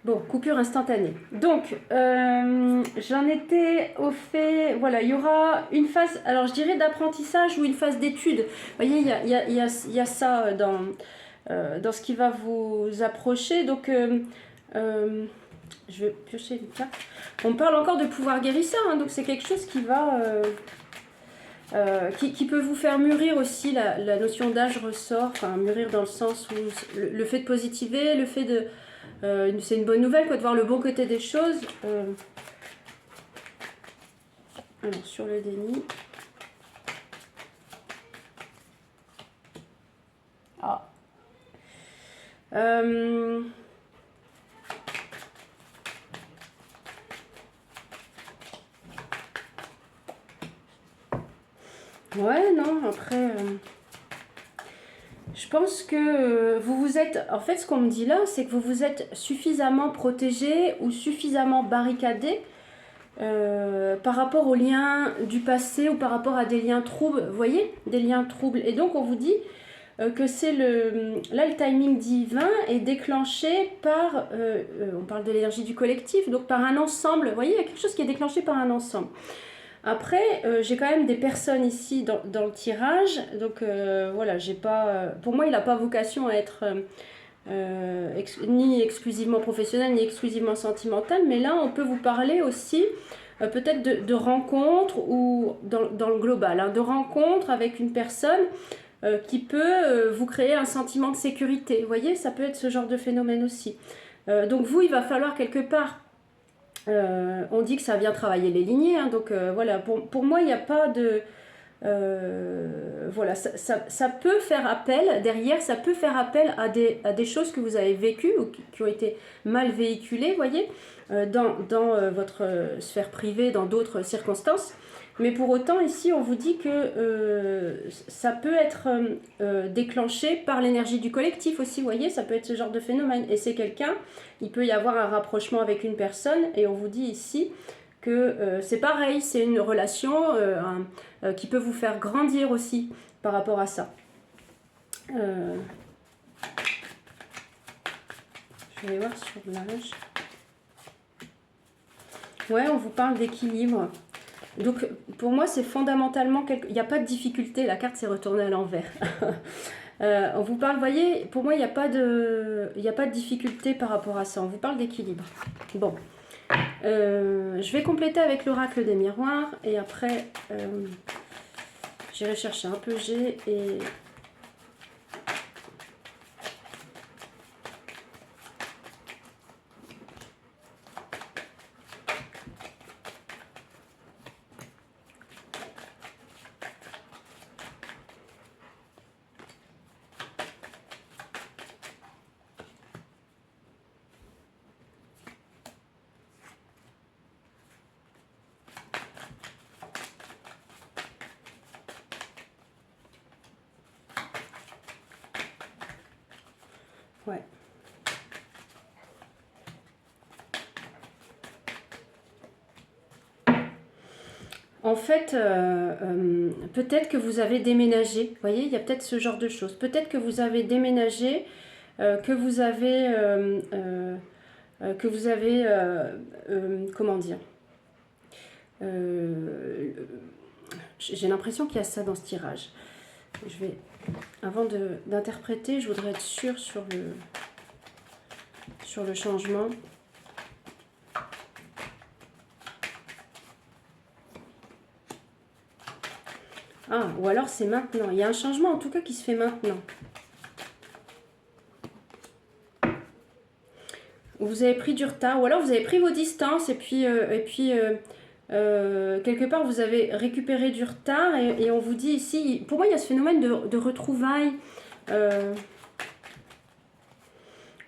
Bon, coupure instantanée. Donc, j'en étais au fait, voilà, il y aura une phase, alors je dirais d'apprentissage ou une phase d'étude. Vous voyez, il y a ça dans ce qui va vous approcher. Donc, je vais piocher une carte. On parle encore de pouvoir guérisseur, hein, donc c'est quelque chose qui va... qui peut vous faire mûrir aussi, la notion d'âge ressort, enfin mûrir dans le sens où le fait de positiver, le fait de... c'est une bonne nouvelle quoi, de voir le bon côté des choses. Alors sur le déni. Ah. Ouais, non, après... je pense que vous vous êtes... En fait, ce qu'on me dit là, c'est que vous vous êtes suffisamment protégé ou suffisamment barricadé par rapport aux liens du passé ou par rapport à des liens troubles. Vous voyez, des liens troubles. Et donc, on vous dit que c'est le... Là, le timing divin est déclenché par... on parle de l'énergie du collectif, donc par un ensemble. Vous voyez, il y a quelque chose qui est déclenché par un ensemble. Après, j'ai quand même des personnes ici dans le tirage, donc voilà, j'ai pas, pour moi, il n'a pas vocation à être ni exclusivement professionnel, ni exclusivement sentimental, mais là, on peut vous parler aussi peut-être de rencontres, ou dans le global, hein, de rencontres avec une personne qui peut vous créer un sentiment de sécurité. Vous voyez, ça peut être ce genre de phénomène aussi. Donc vous, il va falloir quelque part... on dit que ça vient travailler les lignées, hein, donc voilà, pour moi, il n'y a pas de... voilà, ça peut faire appel, derrière, ça peut faire appel à des choses que vous avez vécues ou qui ont été mal véhiculées, vous voyez, dans votre sphère privée, dans d'autres circonstances. Mais pour autant, ici, on vous dit que ça peut être déclenché par l'énergie du collectif aussi, vous voyez, ça peut être ce genre de phénomène. Et c'est quelqu'un, il peut y avoir un rapprochement avec une personne, et on vous dit ici que c'est pareil, c'est une relation qui peut vous faire grandir aussi par rapport à ça. Je vais aller voir sur l'âge. Ouais, on vous parle d'équilibre. Donc, pour moi, c'est fondamentalement... Il n'y a pas de difficulté, la carte s'est retournée à l'envers. On vous parle, vous voyez, pour moi, il n'y a pas de difficulté par rapport à ça. On vous parle d'équilibre. Bon. Je vais compléter avec l'oracle des miroirs. Et après, j'irai chercher un peu G et... Ouais. En fait, peut-être que vous avez déménagé. Vous voyez, il y a peut-être ce genre de choses. Peut-être que vous avez déménagé, que vous avez... comment dire, j'ai l'impression qu'il y a ça dans ce tirage. Je vais, avant d'interpréter, je voudrais être sûre sur le changement. Ah, ou alors c'est maintenant. Il y a un changement en tout cas qui se fait maintenant. Vous avez pris du retard, ou alors vous avez pris vos distances et puis quelque part vous avez récupéré du retard, et on vous dit ici, pour moi il y a ce phénomène de retrouvailles,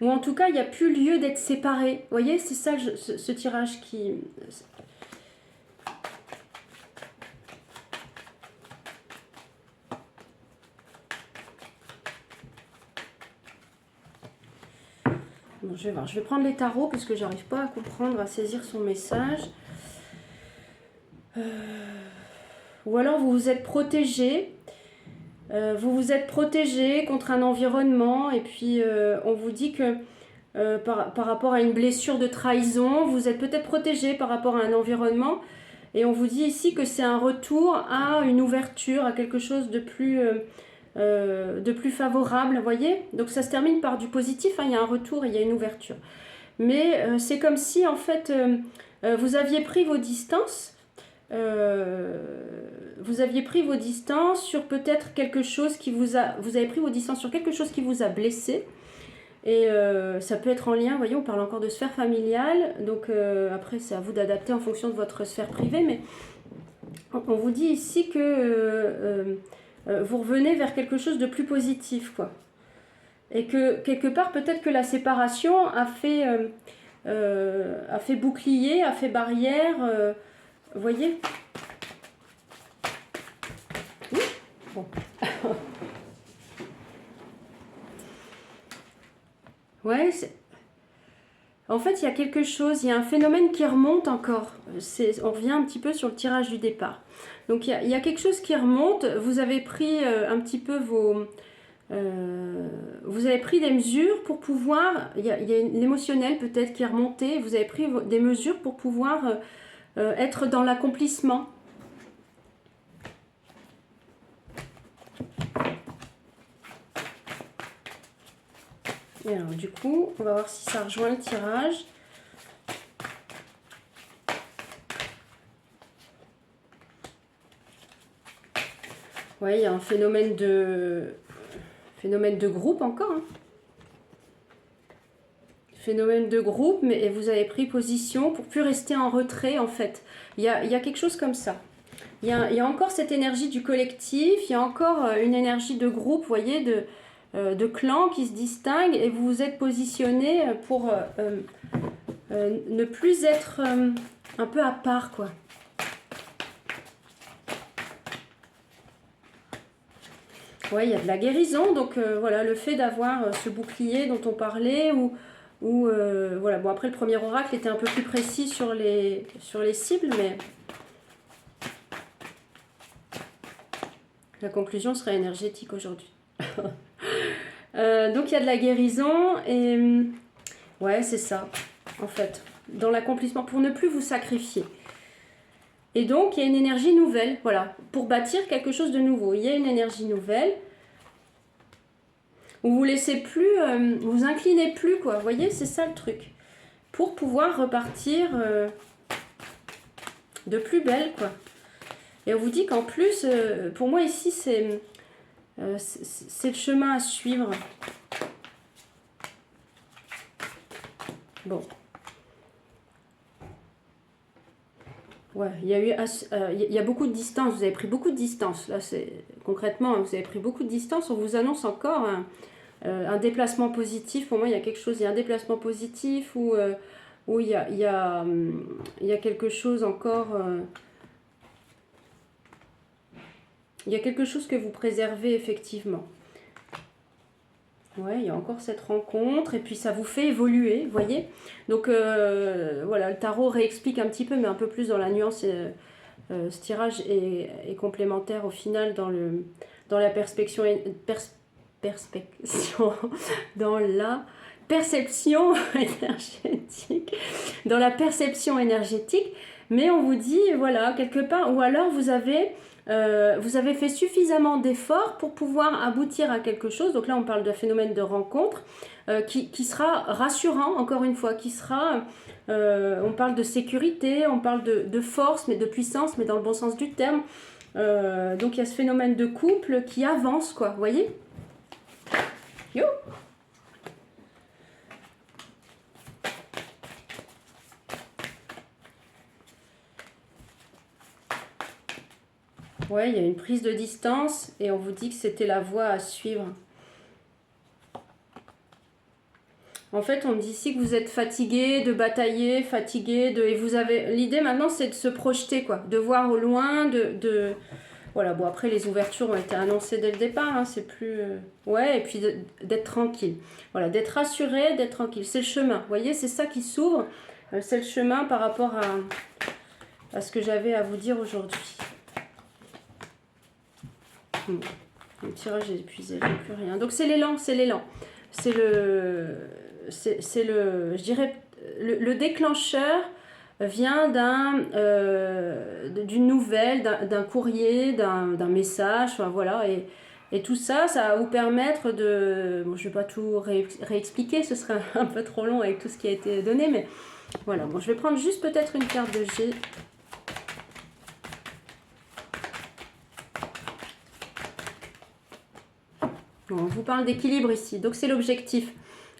ou en tout cas il n'y a plus lieu d'être séparés. Vous voyez, c'est ça ce tirage qui... Bon, je vais voir, je vais prendre les tarots parce que j'arrive pas à comprendre, à saisir son message. Ou alors vous vous êtes protégé. Vous vous êtes protégé contre un environnement, et puis on vous dit que par rapport à une blessure de trahison. Vous êtes peut-être protégé par rapport à un environnement. Et on vous dit ici que c'est un retour à une ouverture, à quelque chose de plus favorable, vous voyez. Donc ça se termine par du positif, hein, il y a un retour et il y a une ouverture. Mais c'est comme si, en fait, vous aviez pris vos distances. Vous aviez pris vos distances sur peut-être quelque chose qui vous avez pris vos distances sur quelque chose qui vous a blessé. Et ça peut être en lien, vous voyez, on parle encore de sphère familiale, donc après c'est à vous d'adapter en fonction de votre sphère privée, mais on vous dit ici que vous revenez vers quelque chose de plus positif, quoi. Et que quelque part, peut-être que la séparation a fait bouclier, a fait barrière, vous voyez. Oui, bon. Ouais, en fait, il y a quelque chose, il y a un phénomène qui remonte encore. On revient un petit peu sur le tirage du départ. Donc, il y a quelque chose qui remonte. Vous avez pris un petit peu vous avez pris des mesures pour pouvoir... Il y a l'émotionnel peut-être qui est remonté. Vous avez pris des mesures pour pouvoir être dans l'accomplissement. Et alors, du coup, on va voir si ça rejoint le tirage. Oui, il y a un phénomène de groupe encore. Hein. Phénomène de groupe, mais vous avez pris position pour plus rester en retrait, en fait. Il y a quelque chose comme ça. Il y a encore cette énergie du collectif, il y a encore une énergie de groupe, vous voyez, de clan qui se distingue, et vous vous êtes positionné pour ne plus être un peu à part, quoi. Ouais, il y a de la guérison, donc voilà, le fait d'avoir ce bouclier dont on parlait, ou voilà, bon après le premier oracle était un peu plus précis sur les cibles, mais la conclusion serait énergétique aujourd'hui. Donc il y a de la guérison et ouais, c'est ça en fait, dans l'accomplissement pour ne plus vous sacrifier. Et donc il y a une énergie nouvelle, voilà, pour bâtir quelque chose de nouveau. Il y a une énergie nouvelle. Vous vous laissez plus, vous inclinez plus, quoi. Vous voyez, c'est ça le truc. Pour pouvoir repartir de plus belle, quoi. Et on vous dit qu'en plus, pour moi ici, c'est le chemin à suivre. Bon. Ouais, il y a beaucoup de distance. Vous avez pris beaucoup de distance. Là, c'est concrètement, vous avez pris beaucoup de distance. On vous annonce encore un déplacement positif. Pour moi, il y a quelque chose. Il y a un déplacement positif où il y a quelque chose encore. Il y a quelque chose que vous préservez effectivement. Ouais, il y a encore cette rencontre et puis ça vous fait évoluer, vous voyez. Donc voilà, le tarot réexplique un petit peu, mais un peu plus dans la nuance. Ce tirage est complémentaire au final dans la perspective, dans la perception énergétique, dans la perception énergétique. Mais on vous dit, voilà, quelque part, ou alors vous avez fait suffisamment d'efforts pour pouvoir aboutir à quelque chose. Donc là, on parle d'un phénomène de rencontre qui sera rassurant, encore une fois, qui sera... on parle de sécurité, on parle de force, mais de puissance, mais dans le bon sens du terme. Donc il y a ce phénomène de couple qui avance, quoi, vous voyez? Yo! Ouais, il y a une prise de distance et on vous dit que c'était la voie à suivre. En fait, on me dit ici que vous êtes fatigué de batailler, et vous avez... L'idée maintenant, c'est de se projeter, quoi, de voir au loin, Voilà, bon, après, les ouvertures ont été annoncées dès le départ, hein, c'est plus... Ouais, et puis d'être tranquille. Voilà, d'être rassuré, d'être tranquille. C'est le chemin, vous voyez, c'est ça qui s'ouvre. C'est le chemin par rapport à ce que j'avais à vous dire aujourd'hui. Le tirage est épuisé, j'ai plus rien. Donc c'est l'élan, c'est l'élan. C'est c'est le, je dirais, le déclencheur vient d'une nouvelle, d'un courrier, d'un message, enfin, voilà, et tout ça, ça va vous permettre de... Bon, je ne vais pas tout réexpliquer, ce serait un peu trop long avec tout ce qui a été donné, mais voilà. Bon, je vais prendre juste peut-être une carte de G. Bon, on vous parle d'équilibre ici, donc c'est l'objectif.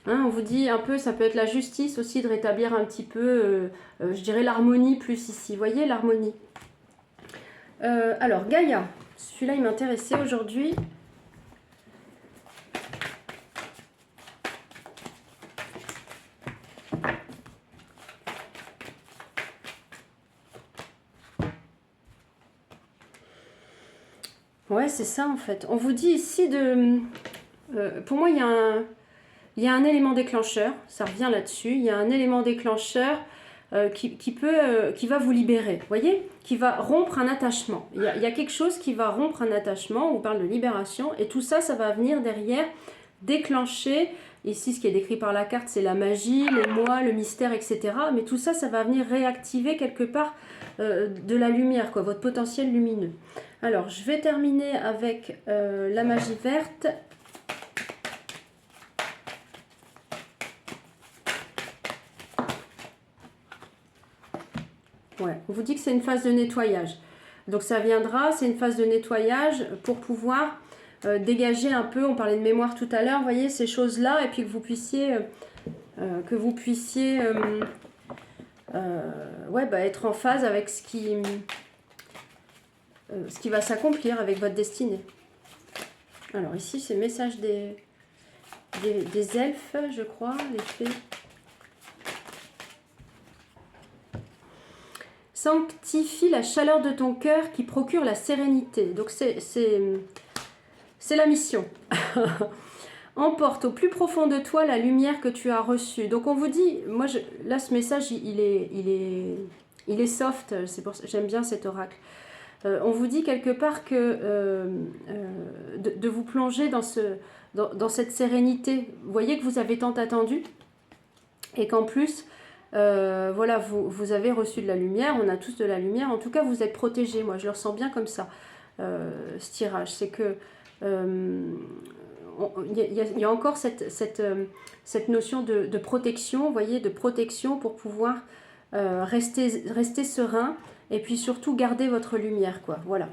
Hein, on vous dit un peu, ça peut être la justice aussi, de rétablir un petit peu, je dirais l'harmonie plus ici. Vous voyez l'harmonie. Alors, Gaïa, celui-là il m'intéressait aujourd'hui. Ouais, c'est ça en fait. On vous dit ici de... pour moi, il y a un élément déclencheur, ça revient là-dessus. Il y a un élément déclencheur qui va vous libérer, vous voyez, qui va rompre un attachement. Il y a quelque chose qui va rompre un attachement, on vous parle de libération, et tout ça, ça va venir derrière déclencher. Ici, ce qui est décrit par la carte, c'est la magie, les mois, le mystère, etc. Mais tout ça, ça va venir réactiver quelque part de la lumière, quoi, votre potentiel lumineux. Alors, je vais terminer avec la magie verte. Ouais, on vous dit que c'est une phase de nettoyage. Donc ça viendra, c'est une phase de nettoyage pour pouvoir dégager un peu, on parlait de mémoire tout à l'heure, vous voyez, ces choses-là, et puis que vous puissiez, ouais, bah, être en phase avec ce qui va s'accomplir avec votre destinée. Alors ici, c'est le message des elfes, je crois, les fées. Sanctifie la chaleur de ton cœur qui procure la sérénité. Donc c'est la mission. Emporte au plus profond de toi la lumière que tu as reçue. Donc on vous dit, moi là ce message il est soft, c'est pour ça j'aime bien cet oracle. On vous dit quelque part que de vous plonger dans cette sérénité. Vous voyez que vous avez tant attendu et qu'en plus, voilà, vous avez reçu de la lumière, on a tous de la lumière, en tout cas vous êtes protégés, moi je le ressens bien comme ça, ce tirage, c'est que il y a encore cette notion de protection, vous voyez, de protection pour pouvoir rester serein et puis surtout garder votre lumière, quoi, voilà.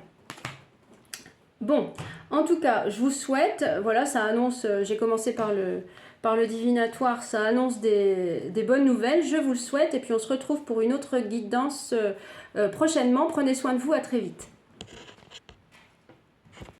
Bon, en tout cas, je vous souhaite, voilà, ça annonce, j'ai commencé par le divinatoire, ça annonce des bonnes nouvelles, je vous le souhaite, et puis on se retrouve pour une autre guidance prochainement. Prenez soin de vous, à très vite.